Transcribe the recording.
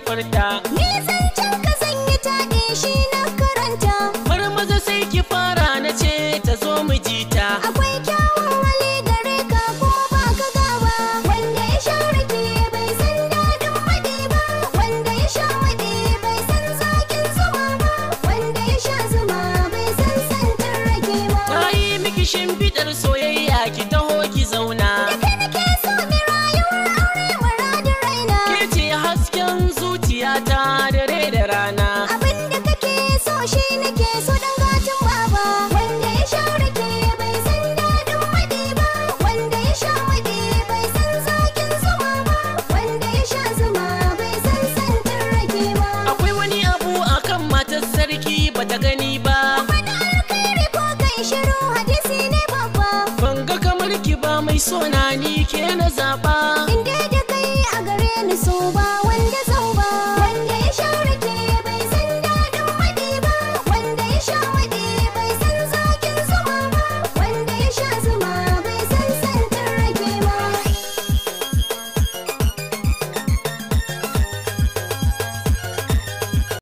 furta. Ni zancen ka sanya taɗe shi na karanta. Marmaza sai ki fara na ce ta zo mu ji ta. Akwai kyawun hali gare ka kuma ba ka gaba. Wanda ya sha rake bai san daɗin maɗi ba. Wanda ya sha maɗi bai san zaƙin zuma ba. Wanda ya sha zuma bai san santin rake ba. Na yi miki shimfiɗar soyayya ki taho ki zauna. Da kai nake so mi rayuwar aure muradin raina. Ke ce hasken zuciyata dare da rana. Abin da kake so shi nake so dan gatan baba. Wanda ya sha rake bai san daɗin maɗi ba. Wanda ya sha maɗi bai san zaƙin zuma ba. Wanda ya sha zuma bai san santin rake ba. Akwai wani abu akan matar sarki bata gani ba. Wani alkhairi ko kai shiru hadisi ne babba. Ban ga kamar ki ba mai sona ni ke na zaɓa. Inda da kai a gare ni so ba